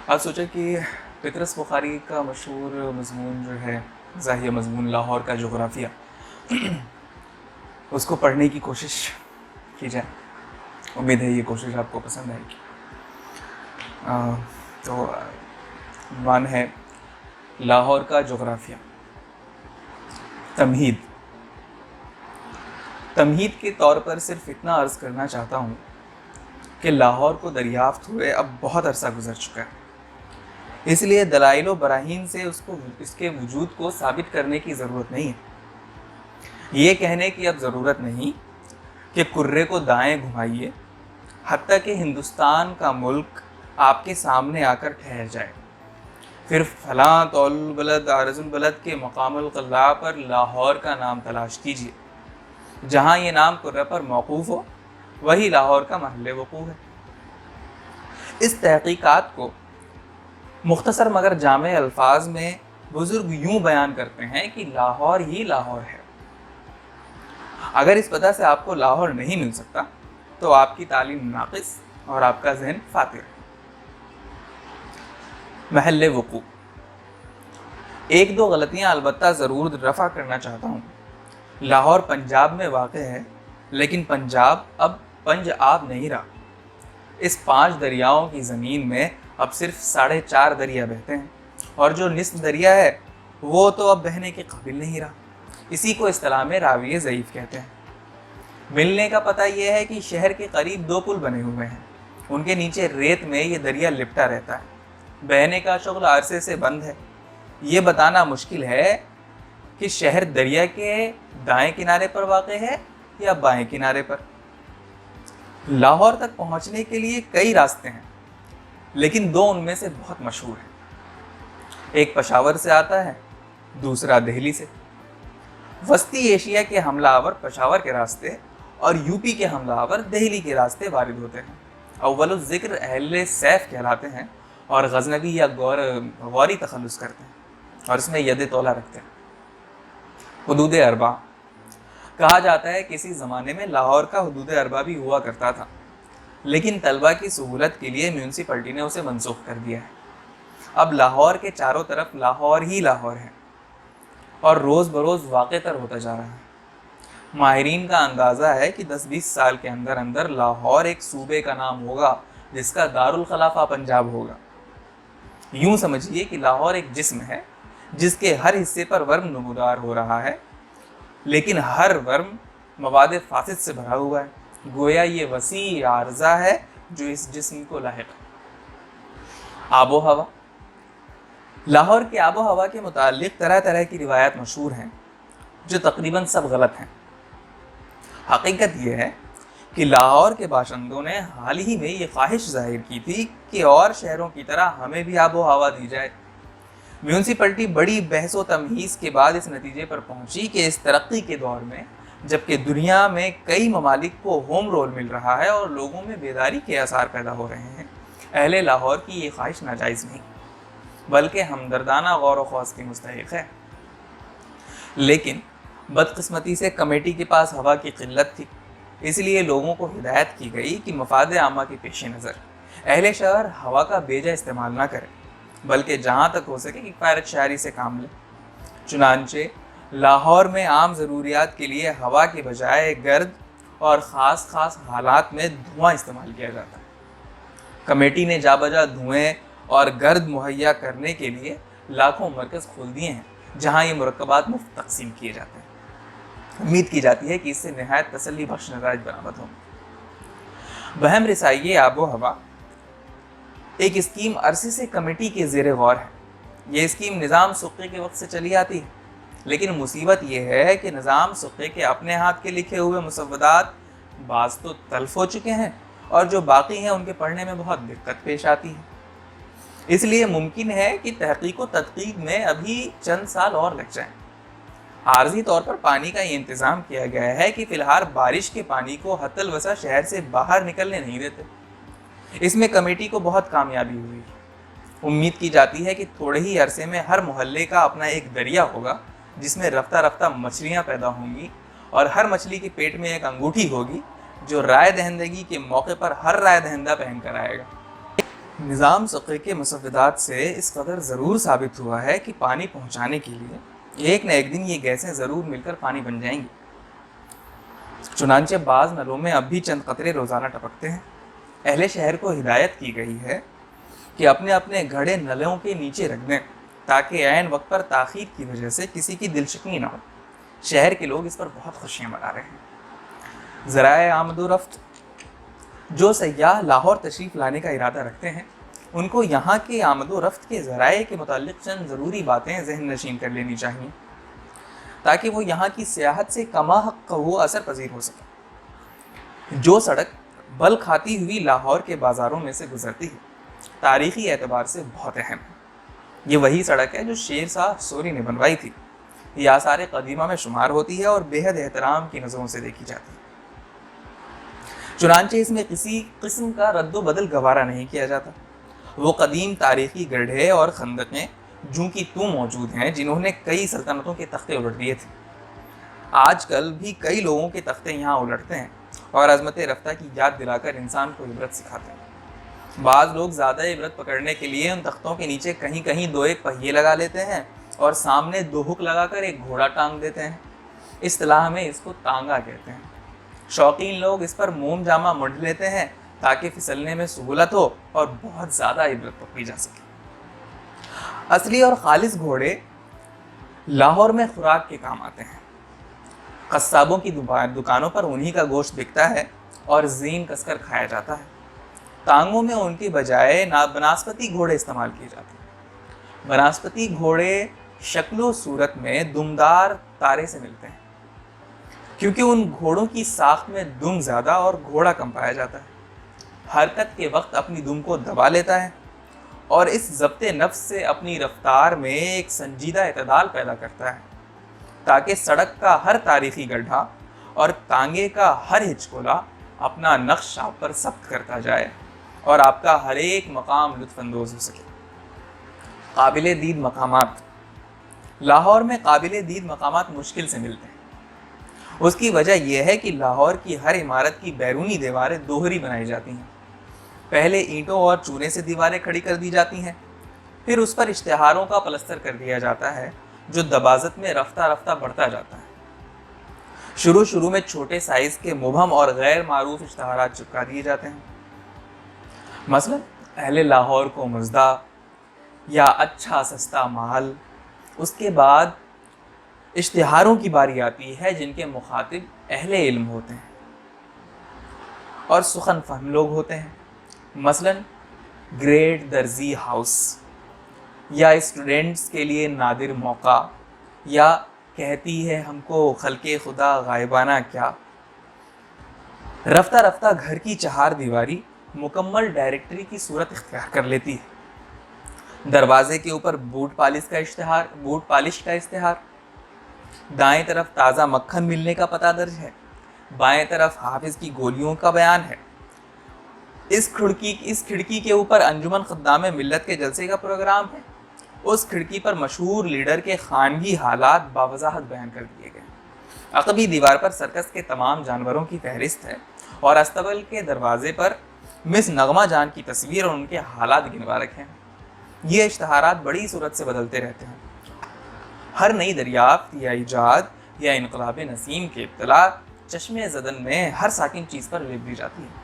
آپ سوچیں کہ پطرس بخاری کا مشہور مضمون جو ہے زاہیہ مضمون لاہور کا جغرافیہ، اس کو پڑھنے کی کوشش کی جائے. امید ہے یہ کوشش آپ کو پسند آئے گی. تو عنوان ہے لاہور کا جغرافیہ. تمہید کے طور پر صرف اتنا عرض کرنا چاہتا ہوں کہ لاہور کو دریافت ہوئے اب بہت عرصہ گزر چکا ہے. اس لیے دلائل و براہین سے اس کے وجود کو ثابت کرنے کی ضرورت نہیں ہے. یہ کہنے کی اب ضرورت نہیں کہ کرے کو دائیں گھمائیے حتیٰ کہ ہندوستان کا ملک آپ کے سامنے آ کر ٹھہر جائے. پھر فلاں طول البلد عارض البلد کے مقام القلاع پر لاہور کا نام تلاش کیجیے. جہاں یہ نام کرہ پر موقوف ہو وہی لاہور کا محل وقوع ہے. اس تحقیقات کو مختصر مگر جامع الفاظ میں بزرگ یوں بیان کرتے ہیں کہ لاہور ہی لاہور ہے. اگر اس وجہ سے آپ کو لاہور نہیں مل سکتا تو آپ کی تعلیم ناقص اور آپ کا ذہن فاتر ہے. محل وقوع. ایک دو غلطیاں البتہ ضرور رفع کرنا چاہتا ہوں. لاہور پنجاب میں واقع ہے، لیکن پنجاب اب پنج آب نہیں رہا. اس 5 دریاؤں کی زمین میں اب صرف 4.5 دریا بہتے ہیں، اور جو نصف دریا ہے وہ تو اب بہنے کے قابل نہیں رہا. اسی کو اصطلاح میں راوی ضعیف کہتے ہیں. ملنے کا پتہ یہ ہے کہ شہر کے قریب 2 پل بنے ہوئے ہیں. ان کے نیچے ریت میں یہ دریا لپٹا رہتا ہے. بہنے کا شغل عرصے سے بند ہے. یہ بتانا مشکل ہے کہ شہر دریا کے دائیں کنارے پر واقع ہے یا بائیں کنارے پر. لاہور تک پہنچنے کے لیے کئی راستے ہیں، لیکن 2 ان میں سے بہت مشہور ہیں. ایک پشاور سے آتا ہے، دوسرا دہلی سے. وسطی ایشیا کے حملہ آور پشاور کے راستے اور یو پی کے حملہ آور دہلی کے راستے وارد ہوتے ہیں. اول الذکر اہل سیف کہلاتے ہیں اور غزنوی یا غوری تخلص کرتے ہیں اور اس میں ید طولہ رکھتے ہیں. حدود اربع. کہا جاتا ہے کسی زمانے میں لاہور کا حدود اربع بھی ہوا کرتا تھا، لیکن طلبہ کی سہولت کے لیے میونسپلٹی نے اسے منسوخ کر دیا ہے. اب لاہور کے چاروں طرف لاہور ہی لاہور ہے اور روز بروز واقع تر ہوتا جا رہا ہے. ماہرین کا اندازہ ہے کہ 10-20 سال کے اندر اندر لاہور ایک صوبے کا نام ہوگا جس کا دارالخلافہ پنجاب ہوگا. یوں سمجھیے کہ لاہور ایک جسم ہے جس کے ہر حصے پر ورم نمودار ہو رہا ہے، لیکن ہر ورم مواد فاسد سے بھرا ہوا ہے. گویا یہ وسیع عارضہ ہے جو اس جسم کو لاحق ہے. آب و ہوا. لاہور کے آب و ہوا کے متعلق طرح طرح کی روایات مشہور ہیں جو تقریباً سب غلط ہیں. حقیقت یہ ہے کہ لاہور کے باشندوں نے حال ہی میں یہ خواہش ظاہر کی تھی کہ اور شہروں کی طرح ہمیں بھی آب و ہوا دی جائے. میونسپلٹی بڑی بحث و تمہیز کے بعد اس نتیجے پر پہنچی کہ اس ترقی کے دور میں جبکہ دنیا میں کئی ممالک کو ہوم رول مل رہا ہے اور لوگوں میں بیداری کے آثار پیدا ہو رہے ہیں، اہل لاہور کی یہ خواہش ناجائز نہیں بلکہ ہمدردانہ غور و خوض کی مستحق ہے. لیکن بدقسمتی سے کمیٹی کے پاس ہوا کی قلت تھی، اس لیے لوگوں کو ہدایت کی گئی کہ مفاد عامہ کے پیش نظر اہل شہر ہوا کا بیجا استعمال نہ کریں بلکہ جہاں تک ہو سکے کفایت شہری سے کام لیں. چنانچہ لاہور میں عام ضروریات کے لیے ہوا کے بجائے گرد اور خاص حالات میں دھواں استعمال کیا جاتا ہے. کمیٹی نے جا بجا دھوئیں اور گرد مہیا کرنے کے لیے لاکھوں مرکز کھول دیے ہیں جہاں یہ مرکبات مفت تقسیم کیے جاتے ہیں. امید کی جاتی ہے کہ اس سے نہایت تسلی بخش نتائج برآمد ہوں. بہم رسائی آب و ہوا ایک اسکیم عرصے سے کمیٹی کے زیر غور ہے. یہ اسکیم نظام سقے کے وقت سے چلی آتی ہے، لیکن مصیبت یہ ہے کہ نظام سقے کے اپنے ہاتھ کے لکھے ہوئے مسودات بعض تو تلف ہو چکے ہیں اور جو باقی ہیں ان کے پڑھنے میں بہت دقت پیش آتی ہے. اس لیے ممکن ہے کہ تحقیق و تدقیق میں ابھی چند سال اور لگ جائیں. عارضی طور پر پانی کا یہ انتظام کیا گیا ہے کہ فی الحال بارش کے پانی کو حد الوسع شہر سے باہر نکلنے نہیں دیتے. اس میں کمیٹی کو بہت کامیابی ہوئی. امید کی جاتی ہے کہ تھوڑے ہی عرصے میں ہر محلے کا اپنا ایک دریا ہوگا جس میں رفتہ رفتہ مچھلیاں پیدا ہوں گی اور ہر مچھلی کے پیٹ میں ایک انگوٹھی ہوگی جو رائے دہندگی کے موقع پر ہر رائے دہندہ پہن کر آئے گا۔ نظام ثقے کے مسودات سے اس قدر ضرور ثابت ہوا ہے کہ پانی پہنچانے کے لیے ایک نہ ایک دن یہ گیسیں ضرور مل کر پانی بن جائیں گی۔ چنانچہ بعض نلوں میں اب بھی چند قطرے روزانہ ٹپکتے ہیں۔ اہل شہر کو ہدایت کی گئی ہے کہ اپنے اپنے گھڑے نلوں کے نیچے رکھ دیں تاکہ عین وقت پر تاخیر کی وجہ سے کسی کی دل شکنی نہ ہو۔ شہر کے لوگ اس پر بہت خوشیاں منا رہے ہیں۔ ذرائع آمد و رفت: جو سیاح لاہور تشریف لانے کا ارادہ رکھتے ہیں ان کو یہاں کے آمد و رفت کے ذرائع کے متعلق چند ضروری باتیں ذہن نشین کر لینی چاہیے تاکہ وہ یہاں کی سیاحت سے کما حق وہ اثر پذیر ہو سکے۔ جو سڑک بل کھاتی ہوئی لاہور کے بازاروں میں سے گزرتی ہے تاریخی اعتبار سے بہت اہم ہے۔ یہ وہی سڑک ہے جو شیر شاہ سوری نے بنوائی تھی۔ یہ آثار قدیمہ میں شمار ہوتی ہے اور بے حد احترام کی نظروں سے دیکھی جاتی ہے۔ چنانچہ اس میں کسی قسم کا رد و بدل گوارا نہیں کیا جاتا۔ وہ قدیم تاریخی گڑھے اور خندقیں جوں کی توں موجود ہیں جنہوں نے کئی سلطنتوں کے تختے الٹ دیے تھے۔ آج کل بھی کئی لوگوں کے تختے یہاں الٹتے ہیں اور عظمت رفتہ کی یاد دلا کر انسان کو عبرت سکھاتے ہیں۔ بعض لوگ زیادہ عبرت پکڑنے کے لیے ان تختوں کے نیچے کہیں کہیں دو ایک پہیے لگا لیتے ہیں اور سامنے دو ہک لگا کر ایک گھوڑا ٹانگ دیتے ہیں۔ اصطلاح میں اس کو تانگا کہتے ہیں۔ شوقین لوگ اس پر موم جامہ منڈ لیتے ہیں تاکہ پھسلنے میں سہولت ہو اور بہت زیادہ عبرت پکڑی جا سکے۔ اصلی اور خالص گھوڑے لاہور میں خوراک کے کام آتے ہیں۔ قصابوں کی دکانوں پر انہی کا گوشت بکتا ہے اور زین کس کر کھایا جاتا ہے۔ ٹانگوں میں ان کی بجائے بناسپتی گھوڑے استعمال کیے جاتے ہیں۔ بناسپتی گھوڑے شکل و صورت میں دمدار تارے سے ملتے ہیں کیونکہ ان گھوڑوں کی ساخت میں دم زیادہ اور گھوڑا کم پایا جاتا ہے۔ حرکت کے وقت اپنی دم کو دبا لیتا ہے اور اس ضبط نفس سے اپنی رفتار میں ایک سنجیدہ اعتدال پیدا کرتا ہے تاکہ سڑک کا ہر تاریخی گڈھا اور تانگے کا ہر ہچکولا اپنا نقش آپ پر ثبت کرتا جائے اور آپ کا ہر ایک مقام لطف اندوز ہو سکے۔ قابل دید مقامات: لاہور میں قابل دید مقامات مشکل سے ملتے ہیں۔ اس کی وجہ یہ ہے کہ لاہور کی ہر عمارت کی بیرونی دیواریں دوہری بنائی جاتی ہیں۔ پہلے اینٹوں اور چونے سے دیواریں کھڑی کر دی جاتی ہیں، پھر اس پر اشتہاروں کا پلستر کر دیا جاتا ہے جو دباغت میں رفتہ رفتہ بڑھتا جاتا ہے۔ شروع میں چھوٹے سائز کے مبہم اور غیر معروف اشتہارات چپکا دیے جاتے ہیں، مثلا اہل لاہور کو مزدہ یا اچھا سستا مال۔ اس کے بعد اشتہاروں کی باری آتی ہے جن کے مخاطب اہل علم ہوتے ہیں اور سخن فہم لوگ ہوتے ہیں، مثلا گریٹ درزی ہاؤس، یا اسٹوڈنٹس کے لیے نادر موقع، یا کہتی ہے ہم کو خلق خدا غائبانہ کیا۔ رفتہ رفتہ گھر کی چہار دیواری مکمل ڈائریکٹری کی صورت اختیار کر لیتی ہے۔ دروازے کے اوپر بوٹ پالش کا اشتہار، دائیں طرف تازہ مکھن ملنے کا پتہ درج ہے، بائیں طرف حافظ کی گولیوں کا بیان ہے۔ اس کھڑکی کے اوپر انجمن خدام ملت کے جلسے کا پروگرام ہے۔ اس کھڑکی پر مشہور لیڈر کے خانگی حالات باوضاحت بیان کر دیے گئے۔ عقبی دیوار پر سرکس کے تمام جانوروں کی فہرست ہے اور استقبل کے دروازے پر مس نغمہ جان کی تصویر اور ان کے حالات گنوا رکھے ہیں۔ یہ اشتہارات بڑی صورت سے بدلتے رہتے ہیں۔ ہر نئی دریافت یا ایجاد یا انقلاب نسیم کے اطلاع چشمے زدن میں ہر ساکن چیز پر لکھ دی جاتی ہے۔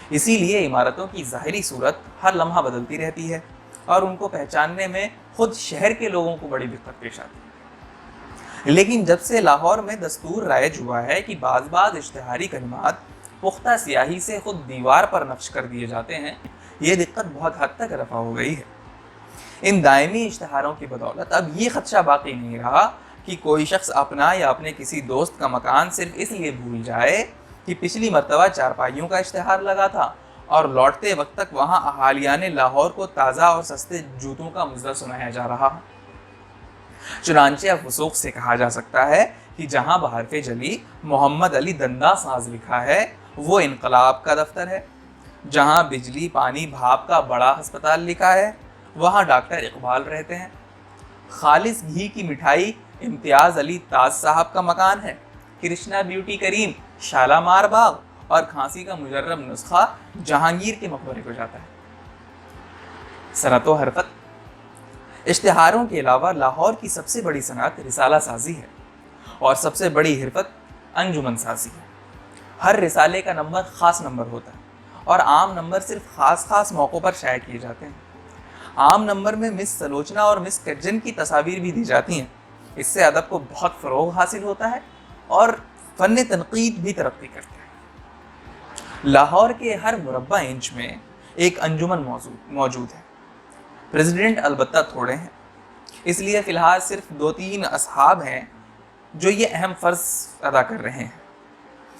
اسی لیے عمارتوں کی ظاہری صورت ہر لمحہ بدلتی رہتی ہے اور ان کو پہچاننے میں خود شہر کے لوگوں کو بڑی دقت پیش آتی ہے۔ لیکن جب سے لاہور میں دستور رائج ہوا ہے کہ بعض اشتہاری کلمات پختہ سیاہی سے خود دیوار پر نقش کر دیے جاتے ہیں، یہ دقت بہت حد تک رفع ہو گئی ہے۔ ان دائمی اشتہاروں کی بدولت اب یہ خدشہ باقی نہیں رہا کہ کوئی شخص اپنا یا اپنے کسی دوست کا مکان صرف اس لیے بھول جائے کہ پچھلی مرتبہ چارپائیوں کا اشتہار لگا تھا اور لوٹتے وقت تک وہاں اہالیان لاہور کو تازہ اور سستے جوتوں کا مزہ سنایا جا رہا۔ چنانچہ اب وثوق سے کہا جا سکتا ہے کہ جہاں بحرف جلی محمد علی دندہ ساز لکھا ہے وہ انقلاب کا دفتر ہے، جہاں بجلی پانی بھاپ کا بڑا ہسپتال لکھا ہے وہاں ڈاکٹر اقبال رہتے ہیں، خالص گھی کی مٹھائی امتیاز علی تاج صاحب کا مکان ہے، کرشنا بیوٹی کریم شالامار باغ اور کھانسی کا مجرب نسخہ جہانگیر کے مقبرے کو جاتا ہے۔ صنعت و حرفت۔ اشتہاروں کے علاوہ لاہور کی سب سے بڑی صنعت رسالہ سازی ہے اور سب سے بڑی حرفت انجمن سازی ہے۔ ہر رسالے کا نمبر خاص نمبر ہوتا ہے اور عام نمبر صرف خاص موقعوں پر شائع کیے جاتے ہیں۔ عام نمبر میں مس سلوچنا اور مس کجن کی تصاویر بھی دی جاتی ہیں۔ اس سے ادب کو بہت فروغ حاصل ہوتا ہے اور فن تنقید بھی ترقی کرتا ہے۔ لاہور کے ہر مربع انچ میں ایک انجمن موجود ہے۔ پریزیڈنٹ البتہ تھوڑے ہیں، اس لیے فی الحال صرف 2-3 اصحاب ہیں جو یہ اہم فرض ادا کر رہے ہیں۔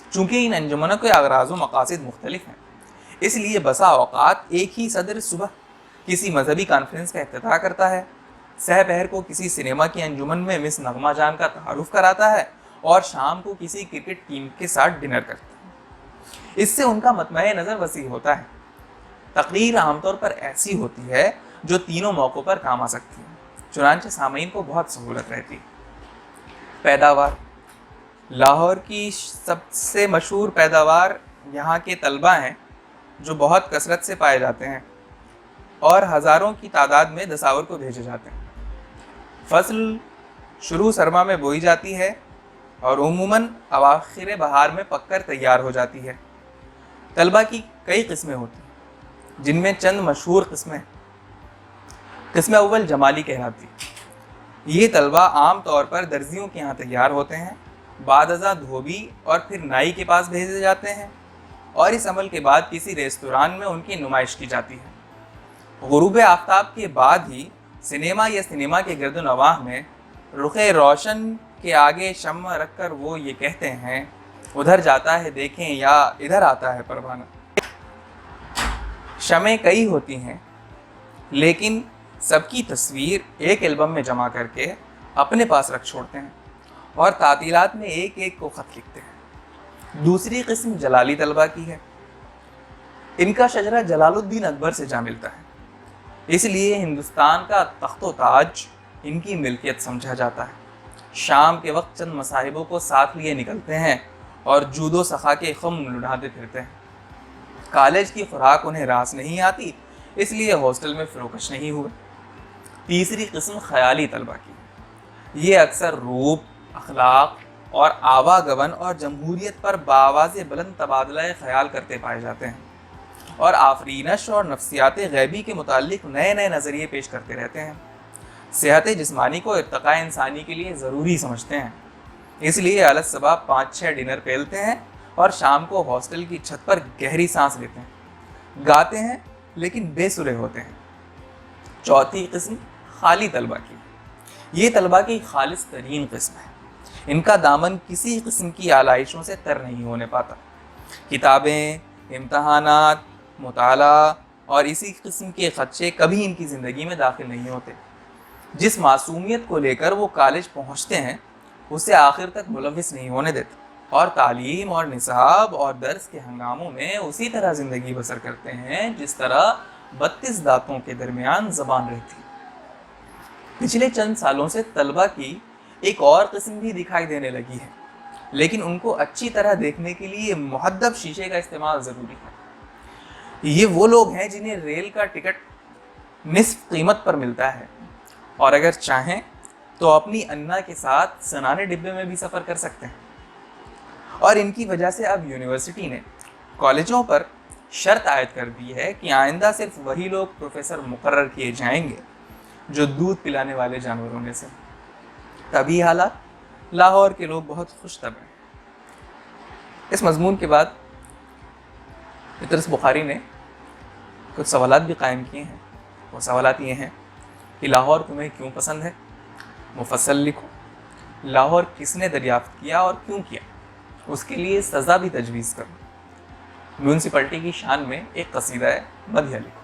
چونکہ ان انجمنوں کے اغراض و مقاصد مختلف ہیں، اس لیے بسا اوقات ایک ہی صدر صبح کسی مذہبی کانفرنس کا افتتاح کرتا ہے، سہ پہر کو کسی سنیما کی انجمن میں مس نغمہ جان کا تعارف کراتا ہے اور شام کو کسی کرکٹ ٹیم کے ساتھ ڈنر کرتا ہے۔ اس سے ان کا مطمع نظر وسیع ہوتا ہے۔ تقریر عام طور پر ایسی ہوتی ہے جو تینوں موقعوں پر کام آ سکتی ہے، چنانچہ سامعین کو بہت سہولت رہتی ہے۔ پیداوار۔ لاہور کی سب سے مشہور پیداوار یہاں کے طلبہ ہیں جو بہت کثرت سے پائے جاتے ہیں اور ہزاروں کی تعداد میں دساور کو بھیجے جاتے ہیں۔ فصل شروع سرما میں بوئی جاتی ہے اور عموماً اواخر بہار میں پک کر تیار ہو جاتی ہے۔ طلبہ کی کئی قسمیں ہوتی ہیں، جن میں چند مشہور قسمیں۔ قسم اول جمالی کہلاتی ہے۔ یہ طلبہ عام طور پر درزیوں کے یہاں تیار ہوتے ہیں، بعد ازاں دھوبی اور پھر نائی کے پاس بھیجے جاتے ہیں اور اس عمل کے بعد کسی ریستوران میں ان کی نمائش کی جاتی ہے۔ غروب آفتاب کے بعد ہی سنیما یا سنیما کے گرد و نواح میں رخ روشن کے آگے شمع رکھ کر وہ یہ کہتے ہیں، ادھر جاتا ہے دیکھیں یا ادھر آتا ہے پروانہ۔ شمعیں کئی ہوتی ہیں لیکن سب کی تصویر ایک البم میں جمع کر کے اپنے پاس رکھ چھوڑتے ہیں اور تعطیلات میں ایک ایک کو خط لکھتے ہیں۔ دوسری قسم جلالی طلبہ کی ہے۔ ان کا شجرہ جلال الدین اکبر سے جا ملتا ہے، اس لیے ہندوستان کا تخت و تاج ان کی ملکیت سمجھا جاتا ہے۔ شام کے وقت چند مصاحبوں کو ساتھ لیے نکلتے ہیں اور جود و سخا کے خم لڑھاتے پھرتے ہیں۔ کالج کی خوراک انہیں راس نہیں آتی، اس لیے ہاسٹل میں فروکش نہیں ہوئے۔ تیسری قسم خیالی طلبہ کی ہے۔ یہ اکثر روپ، اخلاق اور آواگون اور جمہوریت پر بآواز بلند تبادلہ خیال کرتے پائے جاتے ہیں اور آفرینش اور نفسیات غیبی کے متعلق نئے نظریے پیش کرتے رہتے ہیں۔ صحت جسمانی کو ارتقاء انسانی کے لیے ضروری سمجھتے ہیں، اس لیے الگ صبح 5-6 ڈنر پیلتے ہیں اور شام کو ہاسٹل کی چھت پر گہری سانس لیتے ہیں، گاتے ہیں لیکن بے سرے ہوتے ہیں۔ چوتھی قسم خالی طلبہ کی۔ یہ طلبہ کی خالص ترین قسم ہے۔ ان کا دامن کسی قسم کی آلائشوں سے تر نہیں ہونے پاتا۔ کتابیں، امتحانات، مطالعہ اور اسی قسم کے خدشے کبھی ان کی زندگی میں داخل نہیں ہوتے۔ جس معصومیت کو لے کر وہ کالج پہنچتے ہیں اسے آخر تک ملوث نہیں ہونے دیتے اور تعلیم اور نصاب اور درس کے ہنگاموں میں اسی طرح زندگی بسر کرتے ہیں جس طرح 32 دانتوں کے درمیان زبان رہتی۔ پچھلے چند سالوں سے طلبہ کی ایک اور قسم بھی دکھائی دینے لگی ہے، لیکن ان کو اچھی طرح دیکھنے کے لیے محدب شیشے کا استعمال ضروری ہے۔ یہ وہ لوگ ہیں جنہیں ریل کا ٹکٹ نصف قیمت پر ملتا ہے اور اگر چاہیں تو اپنی انا کے ساتھ سنانے ڈبے میں بھی سفر کر سکتے ہیں۔ اور ان کی وجہ سے اب یونیورسٹی نے کالجوں پر شرط عائد کر دی ہے کہ آئندہ صرف وہی لوگ پروفیسر مقرر کیے جائیں گے جو دودھ پلانے والے جانوروں میں سے۔ تبھی حالات لاہور کے لوگ بہت خوش طبع ہیں۔ اس مضمون کے بعد پطرس بخاری نے کچھ سوالات بھی قائم کیے ہیں۔ وہ سوالات یہ ہیں کہ لاہور تمہیں کیوں پسند ہے؟ مفصل لکھو۔ لاہور کس نے دریافت کیا اور کیوں کیا؟ اس کے لیے سزا بھی تجویز کرو۔ میونسپلٹی کی شان میں ایک قصیدہ ہے مدھیہ لکھو۔